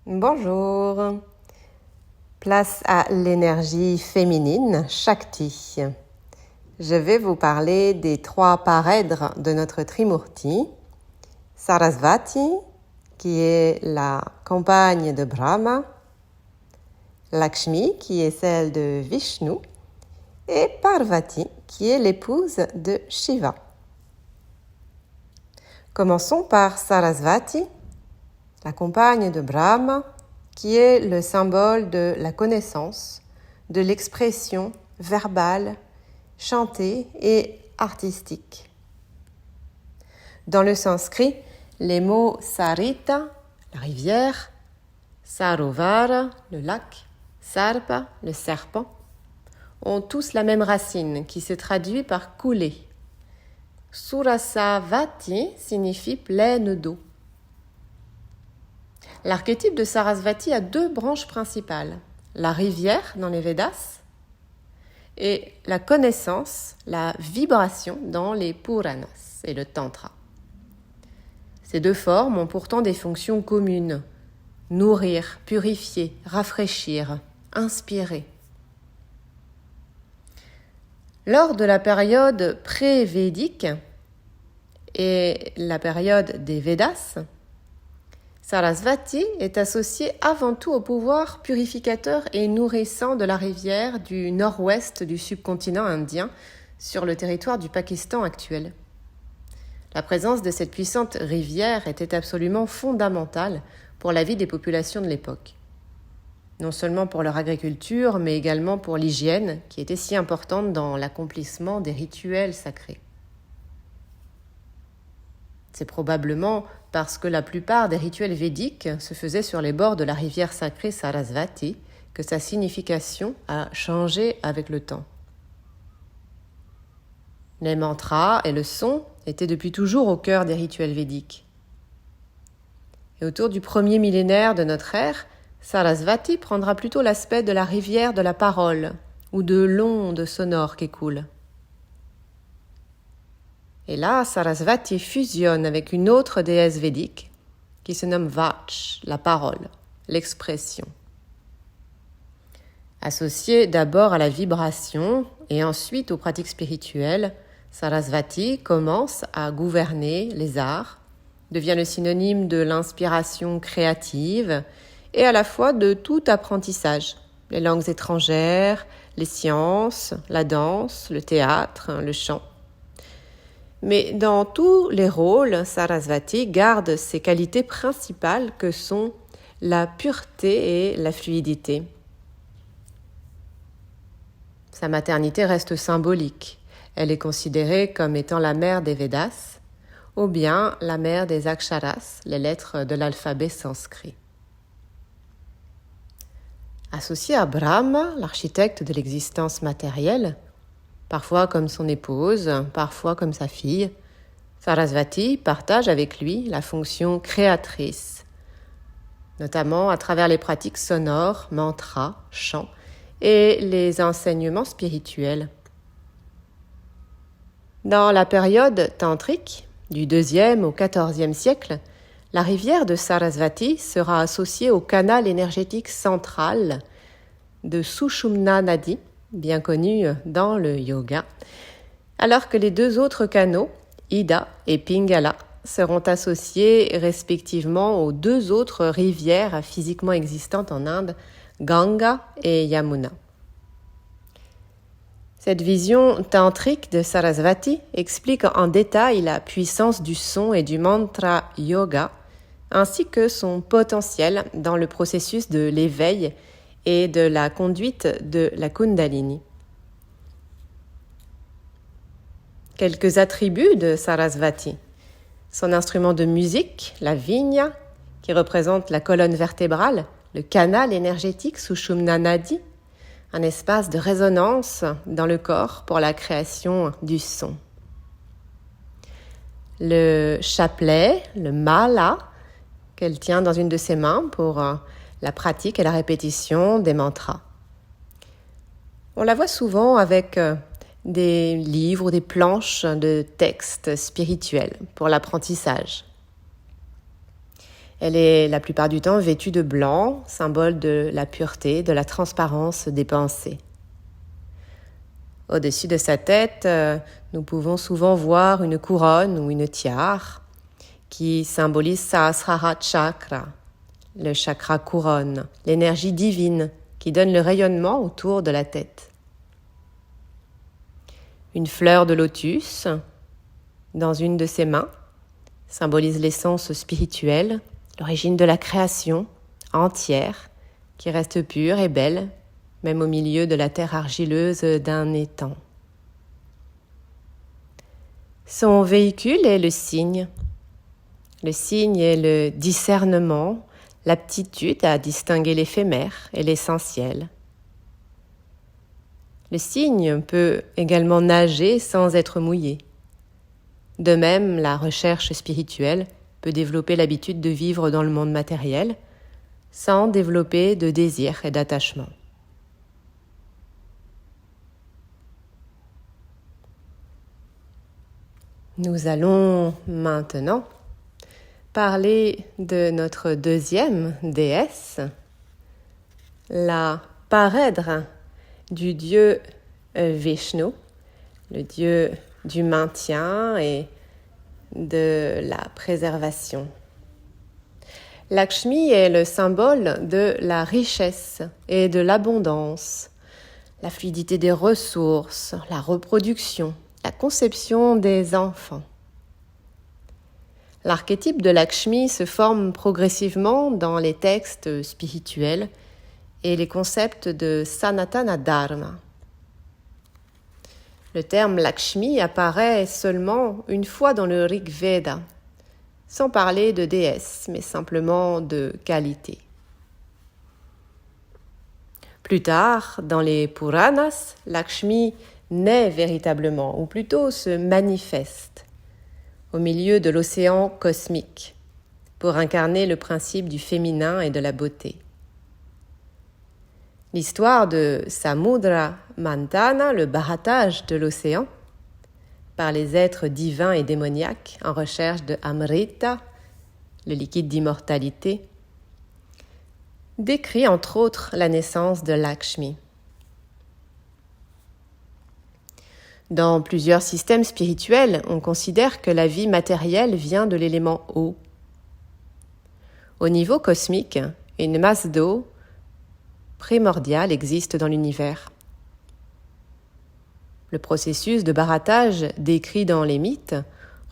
Bonjour. Place à l'énergie féminine, Shakti. Je vais vous parler des 3 parèdres de notre Trimurti. Sarasvati, qui est la compagne de Brahma, Lakshmi, qui est celle de Vishnu, et Parvati, qui est l'épouse de Shiva. Commençons par Sarasvati, la compagne de Brahma, qui est le symbole de la connaissance, de l'expression verbale, chantée et artistique. Dans le sanskrit, les mots Sarita, la rivière, Sarovara, le lac, Sarpa, le serpent, ont tous la même racine qui se traduit par couler. Surasavati signifie pleine d'eau. L'archétype de Sarasvati a 2 branches principales, la rivière dans les Védas et la connaissance, la vibration dans les Puranas et le Tantra. Ces 2 formes ont pourtant des fonctions communes, nourrir, purifier, rafraîchir, inspirer. Lors de la période pré-védique et la période des Védas, Sarasvati est associée avant tout au pouvoir purificateur et nourrissant de la rivière du nord-ouest du subcontinent indien sur le territoire du Pakistan actuel. La présence de cette puissante rivière était absolument fondamentale pour la vie des populations de l'époque. Non seulement pour leur agriculture, mais également pour l'hygiène, qui était si importante dans l'accomplissement des rituels sacrés. C'est probablement parce que la plupart des rituels védiques se faisaient sur les bords de la rivière sacrée Sarasvati que sa signification a changé avec le temps. Les mantras et le son étaient depuis toujours au cœur des rituels védiques. Et autour du 1er millénaire de notre ère, Sarasvati prendra plutôt l'aspect de la rivière de la parole ou de l'onde sonore qui coule. Et là, Sarasvati fusionne avec une autre déesse védique qui se nomme Vach, la parole, l'expression. Associée d'abord à la vibration et ensuite aux pratiques spirituelles, Sarasvati commence à gouverner les arts, devient le synonyme de l'inspiration créative et à la fois de tout apprentissage, les langues étrangères, les sciences, la danse, le théâtre, le chant. Mais dans tous les rôles, Sarasvati garde ses qualités principales que sont la pureté et la fluidité. Sa maternité reste symbolique. Elle est considérée comme étant la mère des Védas, ou bien la mère des Aksharas, les lettres de l'alphabet sanskrit. Associée à Brahma, l'architecte de l'existence matérielle, parfois comme son épouse, parfois comme sa fille, Sarasvati partage avec lui la fonction créatrice, notamment à travers les pratiques sonores, mantras, chants et les enseignements spirituels. Dans la période tantrique, du 2e au 14e siècle, la rivière de Sarasvati sera associée au canal énergétique central de Sushumna Nadi, bien connu dans le yoga, alors que les 2 autres canaux, Ida et Pingala, seront associés respectivement aux 2 autres rivières physiquement existantes en Inde, Ganga et Yamuna. Cette vision tantrique de Sarasvati explique en détail la puissance du son et du mantra yoga, ainsi que son potentiel dans le processus de l'éveil et de la conduite de la Kundalini. Quelques attributs de Sarasvati. Son instrument de musique, la vina, qui représente la colonne vertébrale, le canal énergétique Sushumna Nadi, un espace de résonance dans le corps pour la création du son. Le chapelet, le mala, qu'elle tient dans une de ses mains pour la pratique et la répétition des mantras. On la voit souvent avec des livres ou des planches de textes spirituels pour l'apprentissage. Elle est la plupart du temps vêtue de blanc, symbole de la pureté, de la transparence des pensées. Au-dessus de sa tête, nous pouvons souvent voir une couronne ou une tiare qui symbolise Sahasrara Chakra, le chakra couronne, l'énergie divine qui donne le rayonnement autour de la tête. Une fleur de lotus dans une de ses mains symbolise l'essence spirituelle, l'origine de la création entière qui reste pure et belle, même au milieu de la terre argileuse d'un étang. Son véhicule est le cygne. Le cygne est le discernement, l'aptitude à distinguer l'éphémère et l'essentiel. Le cygne peut également nager sans être mouillé. De même, la recherche spirituelle peut développer l'habitude de vivre dans le monde matériel sans développer de désir et d'attachement. Nous allons maintenant parler de notre deuxième déesse, la parèdre du dieu Vishnu, le dieu du maintien et de la préservation. Lakshmi est le symbole de la richesse et de l'abondance, la fluidité des ressources, la reproduction, la conception des enfants. L'archétype de Lakshmi se forme progressivement dans les textes spirituels et les concepts de Sanatana Dharma. Le terme Lakshmi apparaît seulement une fois dans le Rig Veda, sans parler de déesse, mais simplement de qualité. Plus tard, dans les Puranas, Lakshmi naît véritablement, ou plutôt se manifeste, au milieu de l'océan cosmique, pour incarner le principe du féminin et de la beauté. L'histoire de Samudra Mantana, le barattage de l'océan, par les êtres divins et démoniaques en recherche de Amrita, le liquide d'immortalité, décrit entre autres la naissance de Lakshmi. Dans plusieurs systèmes spirituels, on considère que la vie matérielle vient de l'élément eau. Au niveau cosmique, une masse d'eau primordiale existe dans l'univers. Le processus de barattage décrit dans les mythes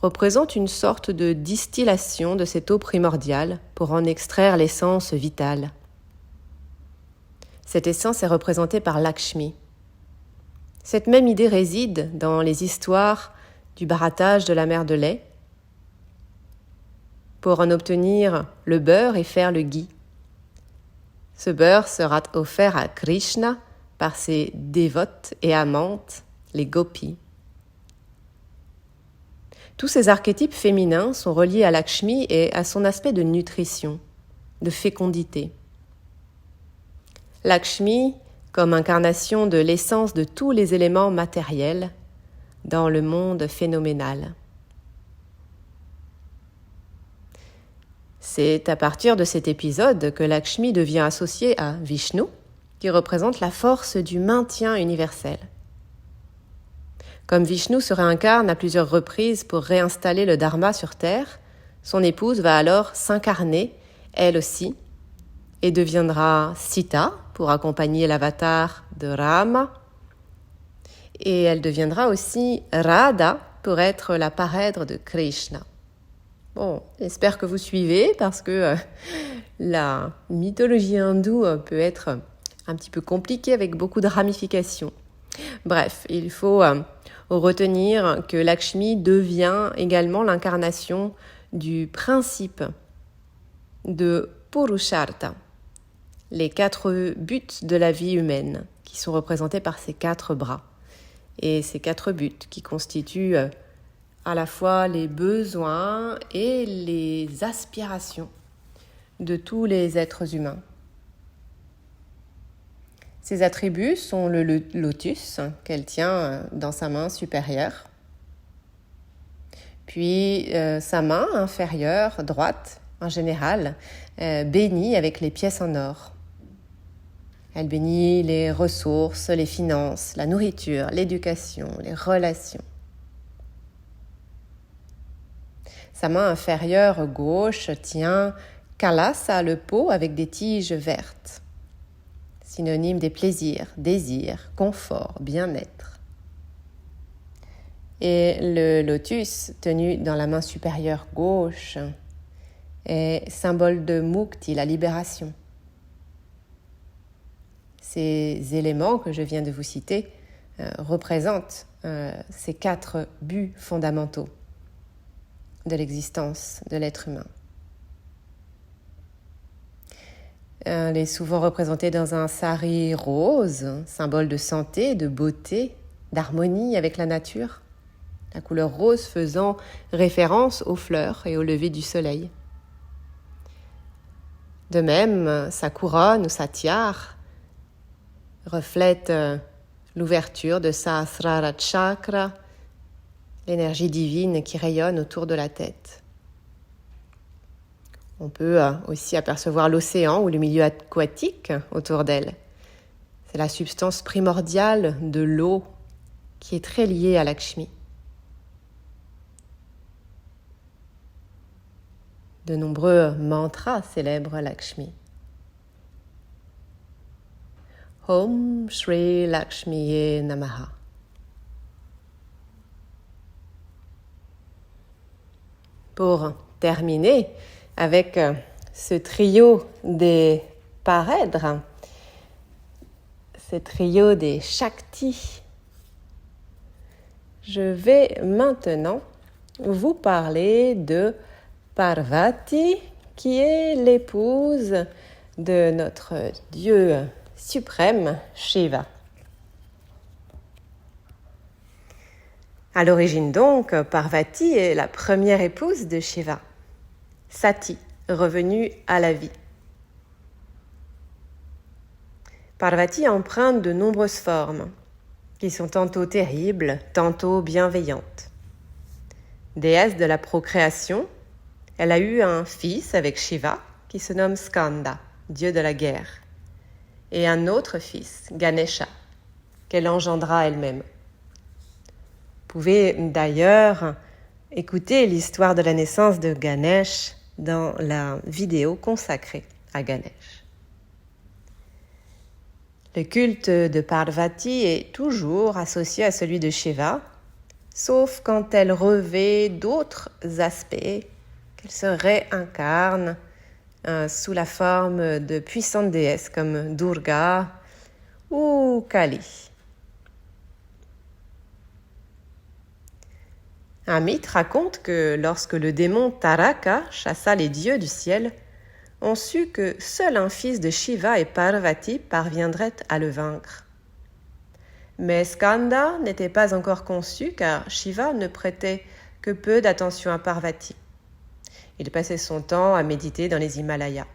représente une sorte de distillation de cette eau primordiale pour en extraire l'essence vitale. Cette essence est représentée par Lakshmi. Cette même idée réside dans les histoires du barattage de la mer de lait pour en obtenir le beurre et faire le ghee. Ce beurre sera offert à Krishna par ses dévotes et amantes, les gopis. Tous ces archétypes féminins sont reliés à Lakshmi et à son aspect de nutrition, de fécondité. Lakshmi comme incarnation de l'essence de tous les éléments matériels dans le monde phénoménal. C'est à partir de cet épisode que Lakshmi devient associée à Vishnu, qui représente la force du maintien universel. Comme Vishnu se réincarne à plusieurs reprises pour réinstaller le Dharma sur Terre, son épouse va alors s'incarner, elle aussi, et deviendra Sita pour accompagner l'avatar de Rama, et elle deviendra aussi Radha pour être la parèdre de Krishna. Bon, j'espère que vous suivez parce que la mythologie hindoue peut être un petit peu compliquée avec beaucoup de ramifications. Bref, il faut retenir que Lakshmi devient également l'incarnation du principe de Purushartha, les 4 buts de la vie humaine qui sont représentés par ces 4 bras. Et ces 4 buts qui constituent à la fois les besoins et les aspirations de tous les êtres humains. Ces attributs sont le lotus qu'elle tient dans sa main supérieure, puis sa main inférieure droite en général, bénit avec les pièces en or. Elle bénit les ressources, les finances, la nourriture, l'éducation, les relations. Sa main inférieure gauche tient Kalasa, le pot avec des tiges vertes, synonyme des plaisirs, désirs, confort, bien-être. Et le lotus, tenu dans la main supérieure gauche, est symbole de Mukti, la libération. Ces éléments que je viens de vous citer représentent ces 4 buts fondamentaux de l'existence de l'être humain. Elle est souvent représentée dans un sari rose, symbole de santé, de beauté, d'harmonie avec la nature, la couleur rose faisant référence aux fleurs et au lever du soleil. De même, sa couronne ou sa tiare reflète l'ouverture de Sahasrara Chakra, l'énergie divine qui rayonne autour de la tête. On peut aussi apercevoir l'océan ou le milieu aquatique autour d'elle. C'est la substance primordiale de l'eau qui est très liée à Lakshmi. De nombreux mantras célèbrent Lakshmi. Om Shri Lakshmiye Namaha. Pour terminer avec ce trio des parèdres, ce trio des Shaktis, je vais maintenant vous parler de Parvati, qui est l'épouse de notre Dieu suprême, Shiva. À l'origine donc, Parvati est la première épouse de Shiva, Sati, revenue à la vie. Parvati emprunte de nombreuses formes, qui sont tantôt terribles, tantôt bienveillantes. Déesse de la procréation, elle a eu un fils avec Shiva, qui se nomme Skanda, dieu de la guerre, et un autre fils, Ganesha, qu'elle engendra elle-même. Vous pouvez d'ailleurs écouter l'histoire de la naissance de Ganesh dans la vidéo consacrée à Ganesh. Le culte de Parvati est toujours associé à celui de Shiva, sauf quand elle revêt d'autres aspects qu'elle se réincarne sous la forme de puissantes déesses comme Durga ou Kali. Un mythe raconte que lorsque le démon Taraka chassa les dieux du ciel, on sut que seul un fils de Shiva et Parvati parviendrait à le vaincre. Mais Skanda n'était pas encore conçu car Shiva ne prêtait que peu d'attention à Parvati. Il passait son temps à méditer dans les Himalayas.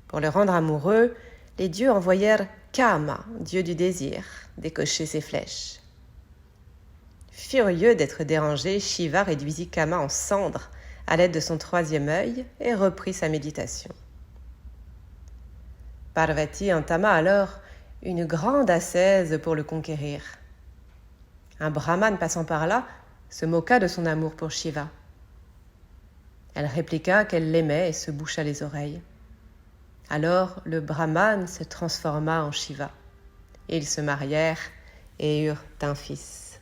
Pour le rendre amoureux, les dieux envoyèrent Kama, dieu du désir, décocher ses flèches. Furieux d'être dérangé, Shiva réduisit Kama en cendres à l'aide de son 3e œil et reprit sa méditation. Parvati entama alors une grande ascèse pour le conquérir. Un brahmane passant par là se moqua de son amour pour Shiva. Elle répliqua qu'elle l'aimait et se boucha les oreilles. Alors le brahmane se transforma en Shiva. Ils se marièrent et eurent un fils.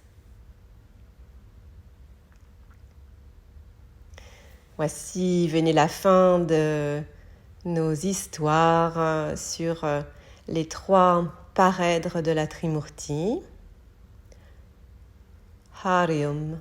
Voici venait la fin de nos histoires sur les 3 parèdres de la Trimurti. Hari Om.